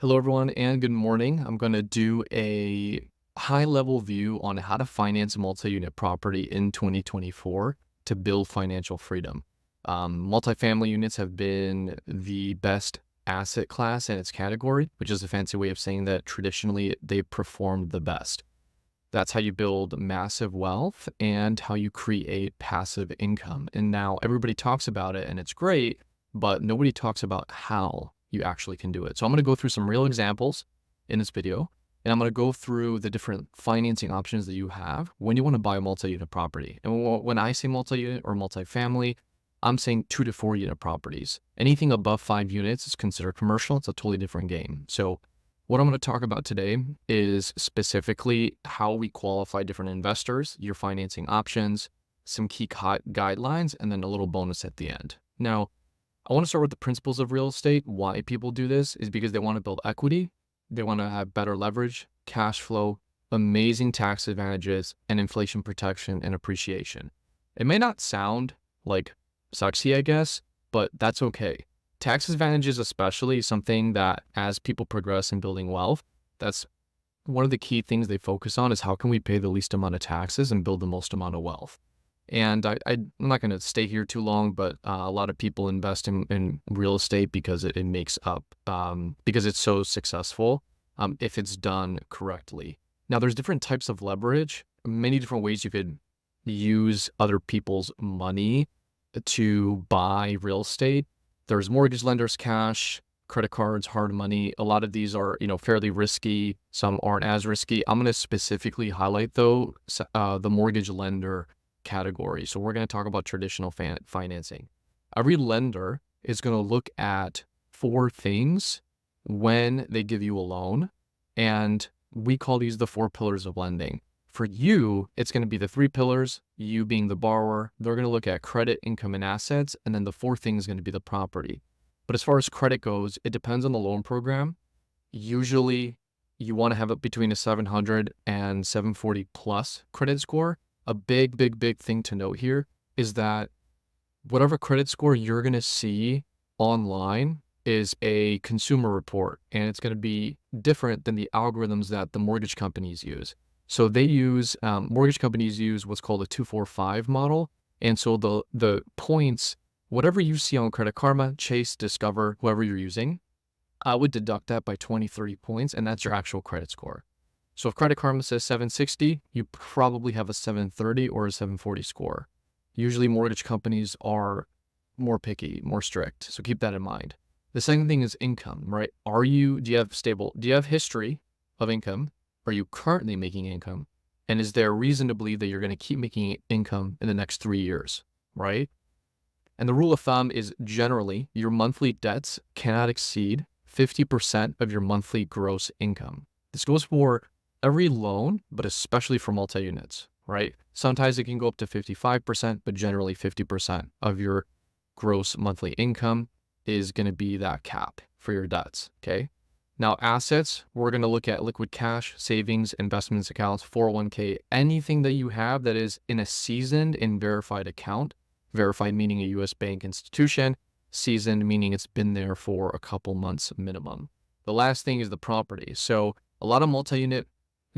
Hello, everyone, and good morning. I'm going to do a high-level view on how to finance a multi-unit property in 2024 to build financial freedom. Multifamily units have been the best asset class in its category, which is a fancy way of saying that traditionally they performed the best. That's how you build massive wealth and how you create passive income. And now everybody talks about it and it's great, but nobody talks about how you actually can do it. So I'm going to go through some real examples in this video, and I'm going to go through the different financing options that you have when you want to buy a multi-unit property. And when I say multi-unit or multifamily, I'm saying 2 to 4 unit properties. Anything above 5 units is considered commercial. It's a totally different game. So what I'm going to talk about today is specifically how we qualify different investors, your financing options, some key guidelines, and then a little bonus at the end. Now, I want to start with the principles of real estate. Why people do this is because they want to build equity, they want to have better leverage, cash flow, amazing tax advantages, and inflation protection and appreciation. It may not sound like sexy, I guess, but that's okay. Tax advantages, especially, something that as people progress in building wealth, that's one of the key things they focus on is how can we pay the least amount of taxes and build the most amount of wealth. And I'm not going to stay here too long, but a lot of people invest in real estate because it makes up, because it's so successful if it's done correctly. Now, there's different types of leverage, many different ways you could use other people's money to buy real estate. There's mortgage lenders, cash, credit cards, hard money. A lot of these are, fairly risky. Some aren't as risky. I'm going to specifically highlight, though, the mortgage lender category. So we're going to talk about traditional financing. Every lender is going to look at 4 things when they give you a loan, and we call these the 4 pillars of lending. For you, it's going to be the 3 pillars, you being the borrower. They're going to look at credit, income, and assets, and then the 4th thing is going to be the property. But as far as credit goes, it depends on the loan program. Usually, you want to have it between a 700 and 740 plus credit score. A big thing to note here is that whatever credit score you're going to see online is a consumer report, and it's going to be different than the algorithms that the mortgage companies use. So they use, mortgage companies use what's called a 245 model. And so the points, whatever you see on Credit Karma, Chase, Discover, whoever you're using, I would deduct that by 20, 30 points, and that's your actual credit score. So if Credit Karma says 760, you probably have a 730 or a 740 score. Usually mortgage companies are more picky, more strict. So keep that in mind. The second thing is income, right? Do you have history of income? Are you currently making income? And is there reason to believe that you're going to keep making income in the next 3 years, right? And the rule of thumb is generally your monthly debts cannot exceed 50% of your monthly gross income. This goes for every loan, but especially for multi-units, right? Sometimes it can go up to 55%, but generally 50% of your gross monthly income is going to be that cap for your debts, okay? Now, assets, we're going to look at liquid cash, savings, investments accounts, 401k, anything that you have that is in a seasoned and verified account. Verified meaning a U.S. bank institution, seasoned meaning it's been there for a couple months minimum. The last thing is the property. So a lot of multi-unit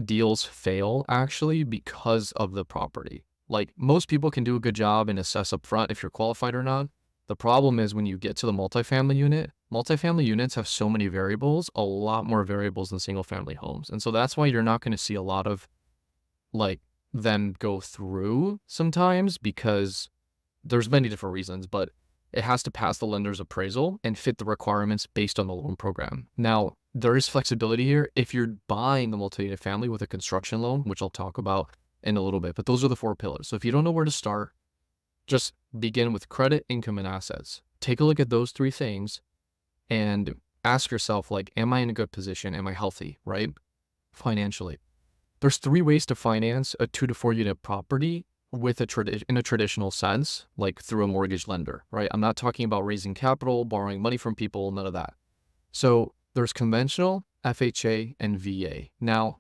deals fail actually because of the property. Like, most people can do a good job and assess up front if you're qualified or not. The problem is when you get to the multifamily units have so many variables, a lot more variables than single family homes. And so that's why you're not going to see a lot of them go through sometimes, because there's many different reasons, but it has to pass the lender's appraisal and fit the requirements based on the loan program. Now, there is flexibility here if you're buying the multi-unit family with a construction loan, which I'll talk about in a little bit, but those are the 4 pillars. So if you don't know where to start, just begin with credit, income, and assets. Take a look at those 3 things and ask yourself, am I in a good position? Am I healthy, right? Financially. There's 3 ways to finance a 2 to 4 unit property with in a traditional sense, like through a mortgage lender, right? I'm not talking about raising capital, borrowing money from people, none of that. So there's conventional, FHA, and VA. Now,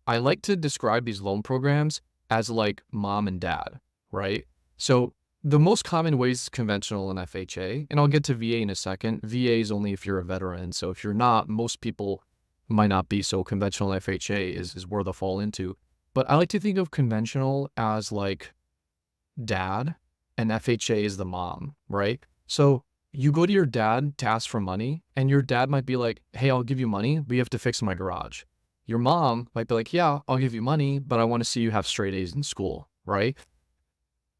I like to describe these loan programs as like mom and dad, right? So The most common ways is conventional and FHA, and I'll get to VA in a second. VA is only if you're a veteran. So if you're not, most people might not be. So conventional FHA is where they'll fall into. But I like to think of conventional as like dad and FHA is the mom, right? So you go to your dad to ask for money, and your dad might be like, hey, I'll give you money, but you have to fix my garage. Your mom might be like, yeah, I'll give you money, but I want to see you have straight A's in school, right?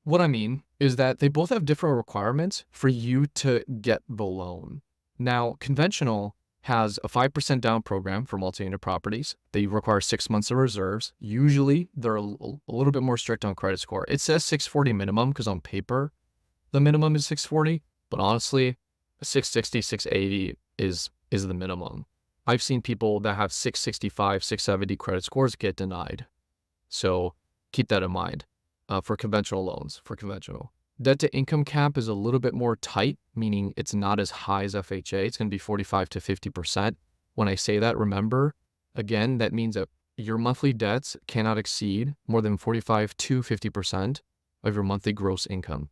What I mean is that they both have different requirements for you to get the loan. Now, conventional has a 5% down program for multi-unit properties. They require 6 months of reserves. Usually, they're a little bit more strict on credit score. It says 640 minimum because on paper, the minimum is 640, but honestly, 660, 680 is the minimum. I've seen people that have 665, 670 credit scores get denied. So keep that in mind for conventional loans, for conventional. Debt to income cap is a little bit more tight, meaning it's not as high as FHA. It's going to be 45 to 50%. When I say that, remember, again, that means that your monthly debts cannot exceed more than 45 to 50% of your monthly gross income.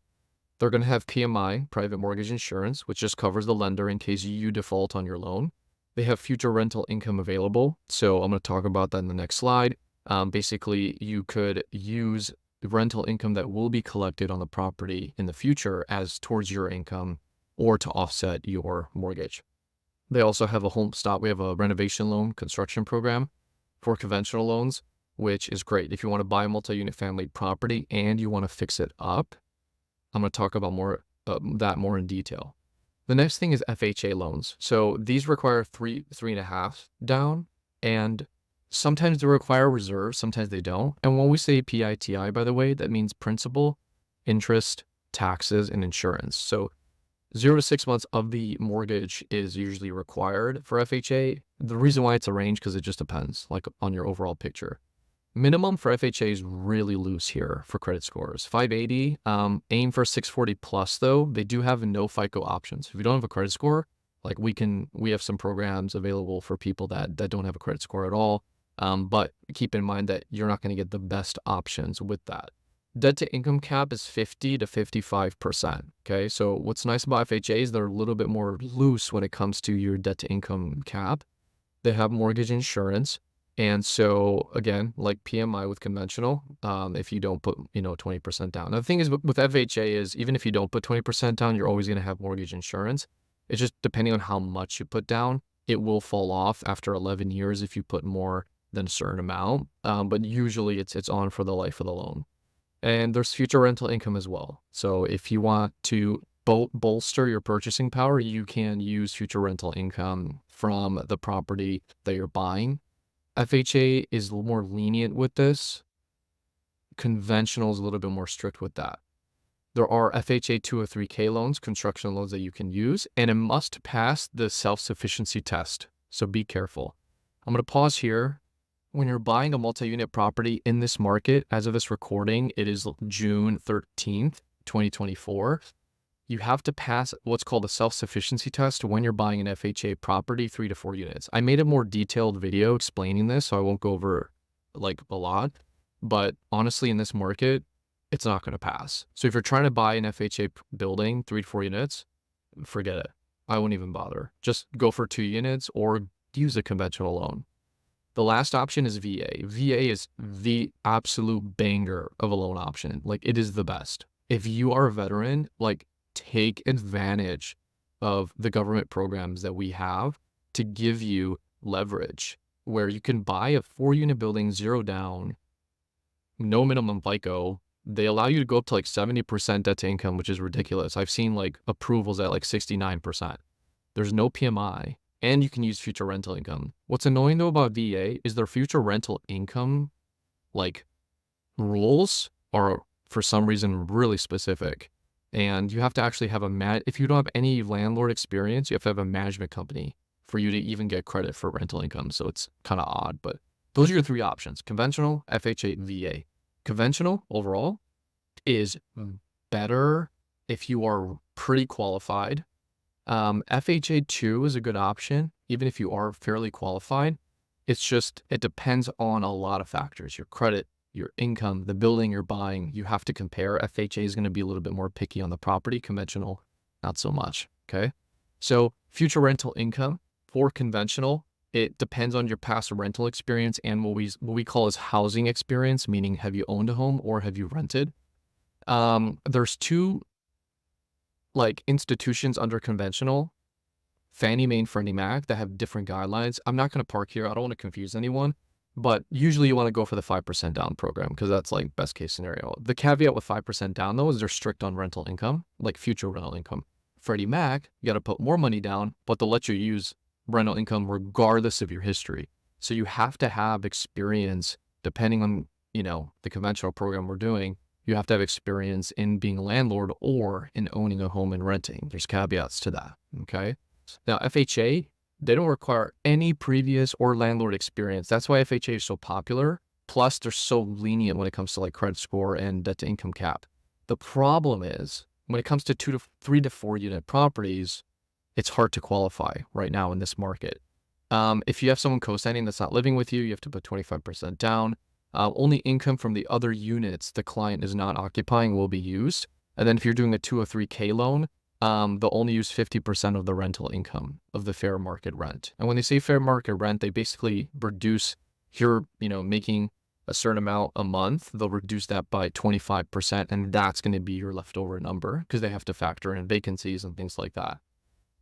They're going to have PMI, private mortgage insurance, which just covers the lender in case you default on your loan. They have future rental income available. So I'm going to talk about that in the next slide. Basically, you could use rental income that will be collected on the property in the future as towards your income or to offset your mortgage. They also have a home stop. We have a renovation loan construction program for conventional loans, which is great. If you want to buy a multi-unit family property and you want to fix it up, I'm going to talk about that more in detail. The next thing is FHA loans. So these require 3.5 down, and sometimes they require reserves, sometimes they don't. And when we say PITI, by the way, that means principal, interest, taxes, and insurance. So 0 to 6 months of the mortgage is usually required for FHA. The reason why it's a range, because it just depends, like on your overall picture. Minimum for FHA is really loose here for credit scores. 580, aim for 640 plus though. They do have no FICO options. If you don't have a credit score, like we have some programs available for people that don't have a credit score at all. But keep in mind that you're not going to get the best options with that. Debt to income cap is 50 to 55%. Okay. So what's nice about FHA is they're a little bit more loose when it comes to your debt to income cap. They have mortgage insurance. And so again, like PMI with conventional, if you don't put, 20% down. Now, the thing is with FHA is even if you don't put 20% down, you're always going to have mortgage insurance. It's just depending on how much you put down, it will fall off after 11 years if you put more than a certain amount. But usually it's on for the life of the loan. And there's future rental income as well. So if you want to bolster your purchasing power, you can use future rental income from the property that you're buying. FHA is a little more lenient with this. Conventional is a little bit more strict with that. There are FHA 203K loans, construction loans that you can use, and it must pass the self-sufficiency test. So be careful. I'm going to pause here. When you're buying a multi-unit property in this market, as of this recording, it is June 13th, 2024. You have to pass what's called a self-sufficiency test when you're buying an FHA property, 3 to 4 units. I made a more detailed video explaining this, so I won't go over like a lot. But honestly, in this market, it's not going to pass. So if you're trying to buy an FHA building, 3 to 4 units, forget it. I wouldn't even bother. Just go for 2 units or use a conventional loan. The last option is VA. VA is the absolute banger of a loan option. Like, it is the best. If you are a veteran, like, take advantage of the government programs that we have to give you leverage where you can buy a 4-unit building, 0 down, no minimum FICO. They allow you to go up to like 70% debt to income, which is ridiculous. I've seen like approvals at like 69%. There's no PMI, and you can use future rental income. What's annoying though about VA is their future rental income like rules are for some reason really specific. And you have to actually have if you don't have any landlord experience, you have to have a management company for you to even get credit for rental income. So it's kind of odd, but those are your 3 options: conventional, FHA, VA. Conventional overall is better if you are pretty qualified. FHA 2 is a good option, even if you are fairly qualified. It's just, it depends on a lot of factors: your credit, your income, the building you're buying, you have to compare. FHA is going to be a little bit more picky on the property, conventional, not so much. Okay. So future rental income for conventional, it depends on your past rental experience and what we call as housing experience, meaning have you owned a home or have you rented? There's two like institutions under conventional, Fannie Mae and Freddie Mac, that have different guidelines. I'm not going to park here. I don't want to confuse anyone, but usually you want to go for the 5% down program because that's like best case scenario. The caveat with 5% down though is they're strict on rental income, like future rental income. Freddie Mac, you got to put more money down, but they'll let you use rental income regardless of your history. So you have to have experience depending on, the conventional program we're doing. You have to have experience in being a landlord or in owning a home and renting. There's caveats to that. Okay. Now, FHA, they don't require any previous or landlord experience. That's why FHA is so popular. Plus, they're so lenient when it comes to like credit score and debt to income cap. The problem is when it comes to 3 to 4 unit properties, it's hard to qualify right now in this market. If you have someone co-signing that's not living with you, you have to put 25% down. Only income from the other units the client is not occupying will be used. And then if you're doing a 203K loan, they'll only use 50% of the rental income of the fair market rent. And when they say fair market rent, they basically reduce you're, making a certain amount a month, they'll reduce that by 25%. And that's going to be your leftover number because they have to factor in vacancies and things like that.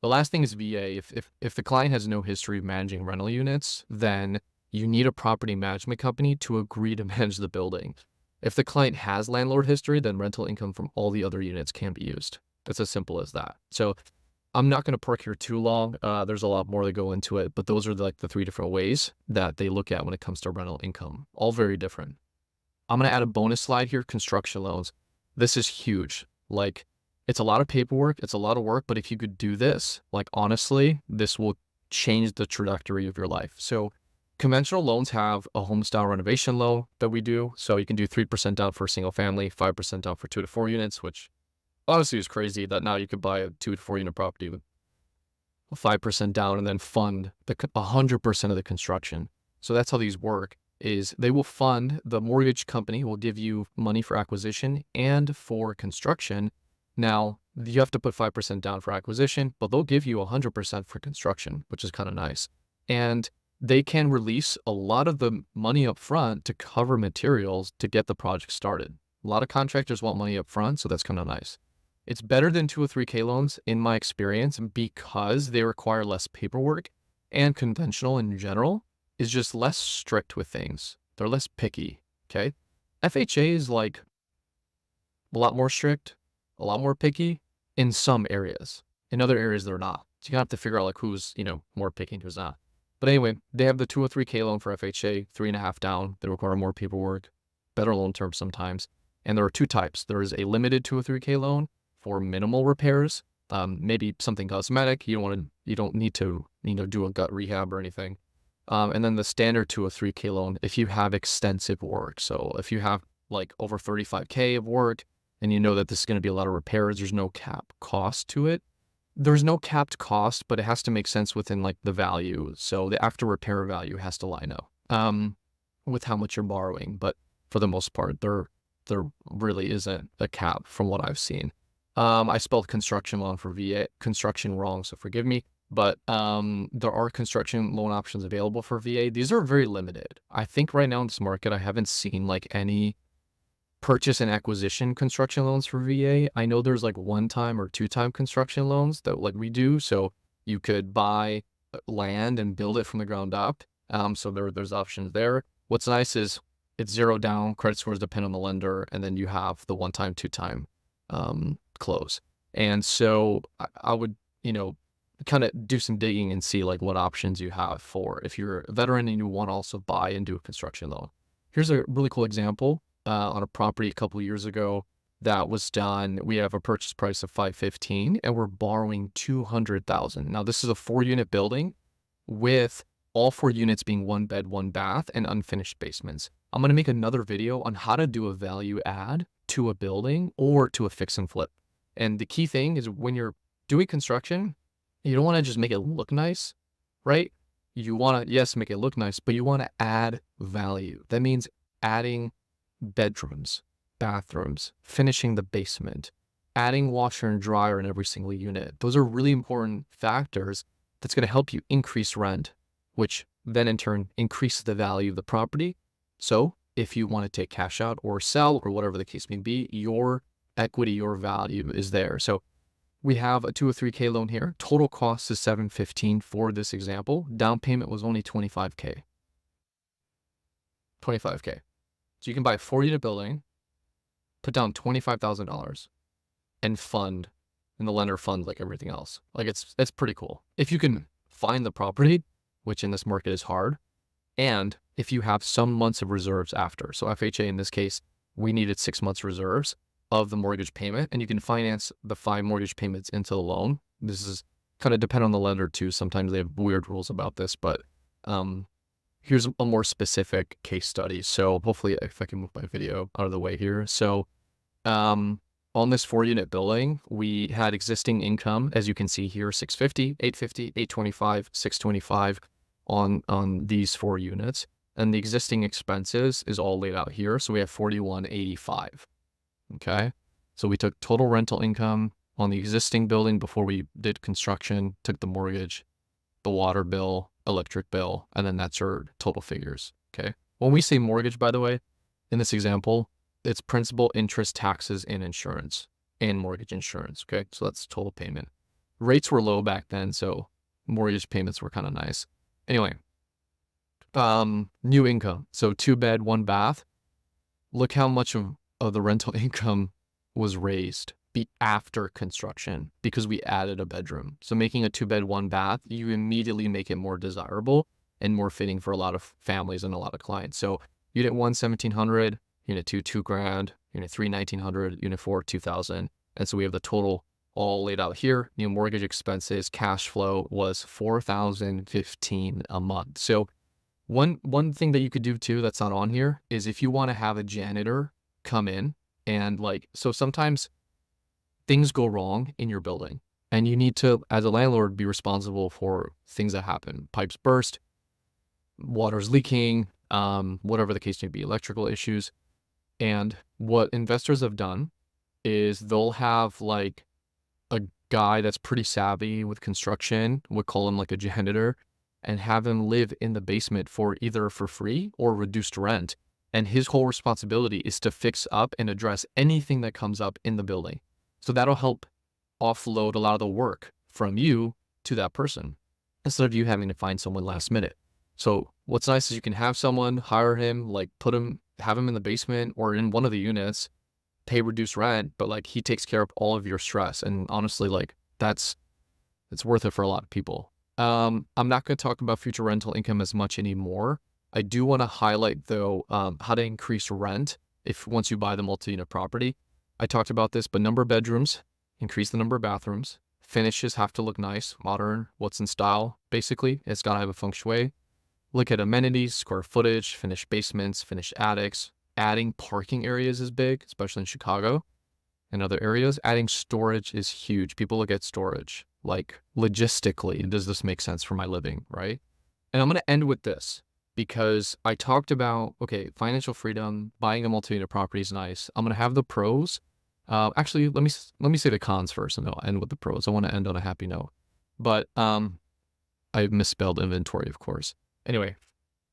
The last thing is VA. If the client has no history of managing rental units, then you need a property management company to agree to manage the building. If the client has landlord history, then rental income from all the other units can be used. It's as simple as that. So I'm not going to park here too long. There's a lot more to go into it, but those are like the 3 different ways that they look at when it comes to rental income. All very different. I'm going to add a bonus slide here, construction loans. This is huge. Like, it's a lot of paperwork. It's a lot of work, but if you could do this, like, honestly, this will change the trajectory of your life. So conventional loans have a home style renovation loan that we do. So you can do 3% down for a single family, 5% down for 2 to 4 units, which honestly is crazy that now you could buy a 2 to 4 unit property with 5% down and then fund 100% of the construction. So that's how these work. Is they will fund, the mortgage company will give you money for acquisition and for construction. Now, you have to put 5% down for acquisition, but they'll give you 100% for construction, which is kind of nice. And they can release a lot of the money up front to cover materials to get the project started. A lot of contractors want money up front, so that's kind of nice. It's better than 203K loans in my experience because they require less paperwork, and conventional in general is just less strict with things. They're less picky, okay? FHA is like a lot more strict, a lot more picky in some areas. In other areas, they're not. So you have to figure out like who's, more picky and who's not. But anyway, they have the 203K loan for FHA, 3.5 down. They require more paperwork, better loan terms sometimes. And there are 2 types. There is a limited 203K loan for minimal repairs, maybe something cosmetic. You don't need to, do a gut rehab or anything. And then the standard 203K loan, if you have extensive work. So if you have like over 35K of work and you know that this is going to be a lot of repairs, there's no cap cost to it. There's no capped cost, but it has to make sense within like the value. So the after repair value has to line up with how much you're borrowing. But for the most part, there really isn't a cap from what I've seen. I spelled construction loan for VA, construction wrong, so forgive me. But there are construction loan options available for VA. These are very limited. I think right now in this market, I haven't seen like any purchase and acquisition construction loans for VA. I know there's like 1-time or 2-time construction loans that like we do. So you could buy land and build it from the ground up. So there's options there. What's nice is it's 0 down, credit scores depend on the lender, and then you have the 1-time, 2-time close. And so I would, kind of do some digging and see like what options you have for if you're a veteran and you want to also buy and do a construction loan. Here's a really cool example on a property a couple of years ago that was done. We have a purchase price of $515 and we're borrowing $200,000. Now this is a 4-unit building with all 4 units being 1 bed, 1 bath and unfinished basements. I'm going to make another video on how to do a value add to a building or to a fix and flip. And the key thing is when you're doing construction, you don't want to just make it look nice, right? You want to, yes, make it look nice, but you want to add value. That means adding bedrooms, bathrooms, finishing the basement, adding washer and dryer in every single unit. Those are really important factors that's going to help you increase rent, which then in turn increases the value of the property. So if you want to take cash out or sell or whatever the case may be, your equity, your value is there. So we have a 203K loan here. Total cost is $715 for this example. Down payment was only $25K. $25K. So you can buy a 4-unit building, put down $25,000 and fund, and the lender fund like everything else. Like it's pretty cool. If you can find the property, which in this market is hard, and if you have some months of reserves after. So FHA in this case, we needed 6 months reserves of the mortgage payment, and you can finance the 5 mortgage payments into the loan. This is kind of depend on the lender too. Sometimes they have weird rules about this, but here's a more specific case study. So hopefully if I can move my video out of the way here. So on this 4-unit building, we had existing income, as you can see here, 650, 850, 825, 625 on these 4 units. And the existing expenses is all laid out here. So we have 4185. Okay. So we took total rental income on the existing building before we did construction, took the mortgage, the water bill, electric bill, and then that's our total figures. Okay. When we say mortgage, by the way, in this example, it's principal, interest, taxes, and insurance, and mortgage insurance. Okay. So that's total payment. Rates were low back then, so mortgage payments were kind of nice. Anyway, new income. So 2-bed, 1 bath. Look how much of the rental income was raised after construction because we added a bedroom. So making a 2-bed, 1 bath, you immediately make it more desirable and more fitting for a lot of families and a lot of clients. So unit 1, 1,700, unit 2, $2,000, unit 3, 1,900, unit 4, 2,000. And so we have the total all laid out here. Mortgage expenses, cash flow was $4,015 a month. So one thing that you could do too that's not on here is if you want to have a janitor come in and so sometimes things go wrong in your building and you need to, as a landlord, be responsible for things that happen. Pipes burst, water's leaking, whatever the case may be, electrical issues. And what investors have done is they'll have a guy that's pretty savvy with construction, we'll call him a janitor, and have him live in the basement for either for free or reduced rent. And his whole responsibility is to fix up and address anything that comes up in the building. So that'll help offload a lot of the work from you to that person instead of you having to find someone last minute. So what's nice is you can have someone, hire him, have him in the basement or in one of the units, pay reduced rent, but he takes care of all of your stress. And honestly, it's worth it for a lot of people. I'm not going to talk about future rental income as much anymore. I do want to highlight though, how to increase rent once you buy the multi-unit property. I talked about this, but number of bedrooms, increase the number of bathrooms. Finishes have to look nice, modern, what's in style. Basically, it's got to have a feng shui. Look at amenities, square footage, finished basements, finished attics. Adding parking areas is big, especially in Chicago and other areas. Adding storage is huge. People look at storage. Logistically, does this make sense for my living, right? And I'm going to end with this because I talked about, okay, financial freedom, buying a multi-unit property is nice. I'm going to have the pros. Actually, let me say the cons first and I'll end with the pros. I want to end on a happy note. But I misspelled inventory, of course. Anyway,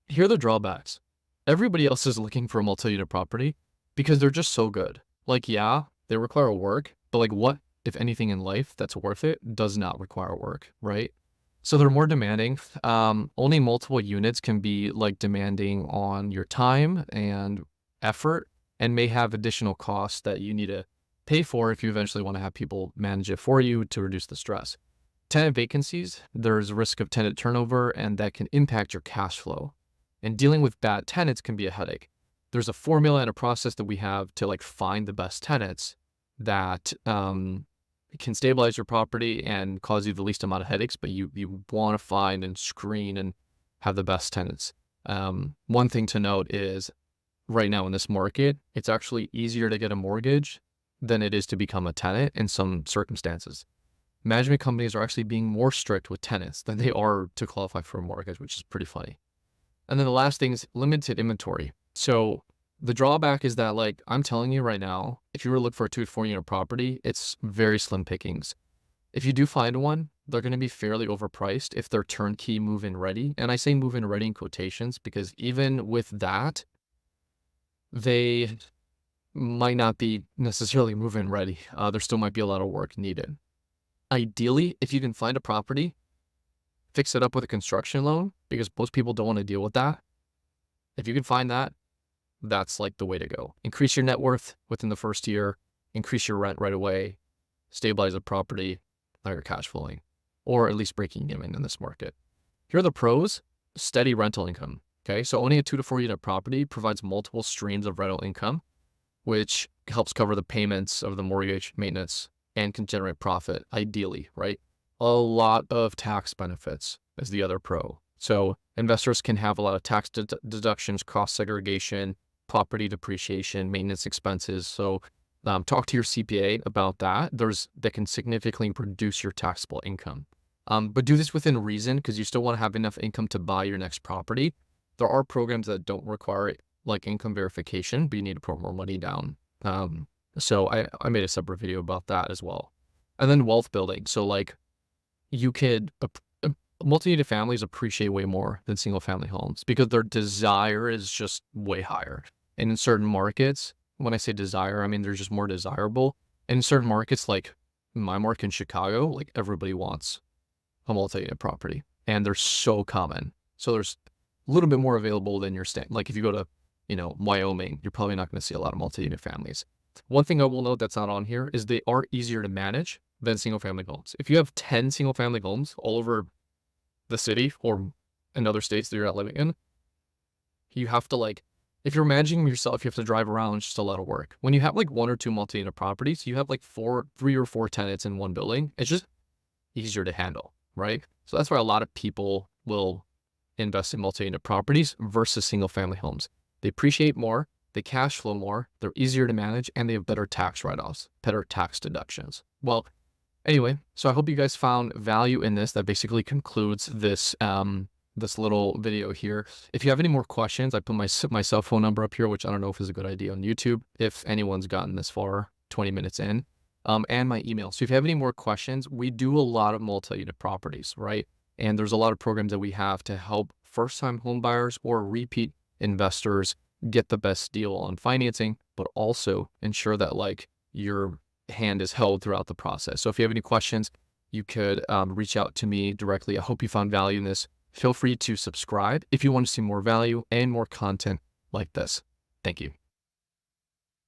here are the drawbacks. Everybody else is looking for a multi-unit property because they're just so good. Yeah, they require work, but what, if anything in life that's worth it, does not require work, right? So they're more demanding. Only multiple units can be demanding on your time and effort and may have additional costs that you need to pay for if you eventually want to have people manage it for you to reduce the stress. Tenant vacancies, there's risk of tenant turnover and that can impact your cash flow. And dealing with bad tenants can be a headache. There's a formula and a process that we have to find the best tenants that can stabilize your property and cause you the least amount of headaches, but you want to find and screen and have the best tenants. One thing to note is right now in this market, it's actually easier to get a mortgage than it is to become a tenant in some circumstances. Management companies are actually being more strict with tenants than they are to qualify for a mortgage, which is pretty funny. And then the last thing is limited inventory. So The drawback is that, like, I'm telling you right now, if you were to look for a 2 to 4 unit property, it's very slim pickings. If you do find one, they're going to be fairly overpriced if they're turnkey move-in ready. And I say move-in ready in quotations because even with that, they might not be necessarily move-in ready. There still might be a lot of work needed. Ideally, if you can find a property, fix it up with a construction loan because most people don't want to deal with that. If you can find that, that's like the way to go. Increase your net worth within the first year, increase your rent right away, stabilize the property, now you're cash flowing, or at least breaking even in this market. Here are the pros: steady rental income. Okay, so owning a 2 to 4 unit property provides multiple streams of rental income, which helps cover the payments of the mortgage, maintenance, and can generate profit, ideally, right? A lot of tax benefits is the other pro. So investors can have a lot of tax deductions, cost segregation, property depreciation, maintenance expenses. So talk to your CPA about that. That can significantly reduce your taxable income. But do this within reason because you still want to have enough income to buy your next property. There are programs that don't require like income verification, but you need to put more money down. So I made a separate video about that as well. And then wealth building. So like you could, multi-unit families appreciate way more than single family homes because their desire is just way higher. And in certain markets, when I say desire, I mean they're just more desirable. And in certain markets, like my market in Chicago, like everybody wants a multi-unit property, and they're so common. So there's a little bit more available than your like if you go to, Wyoming, you're probably not going to see a lot of multi-unit families. One thing I will note that's not on here is they are easier to manage than single family homes. If you have 10 single family homes all over the city or in other states that you're not living in, you have to like, if you're managing yourself, you have to drive around. It's just a lot of work. When you have like 1 or 2 multi-unit properties, you have like 3 or 4 tenants in one building. It's just easier to handle, right? So that's why a lot of people will invest in multi-unit properties versus single family homes. They appreciate more, they cash flow more, they're easier to manage, and they have better tax write-offs, better tax deductions. Well, anyway, so I hope you guys found value in this. That basically concludes this this little video here. If you have any more questions, I put my cell phone number up here, which I don't know if is a good idea on YouTube, if anyone's gotten this far, 20 minutes in, and my email. So if you have any more questions, we do a lot of multi-unit properties, right? And there's a lot of programs that we have to help first-time home buyers or repeat investors get the best deal on financing, but also ensure that like your hand is held throughout the process. So if you have any questions, you could reach out to me directly. I hope you found value in this. Feel free to subscribe if you want to see more value and more content like this. Thank you.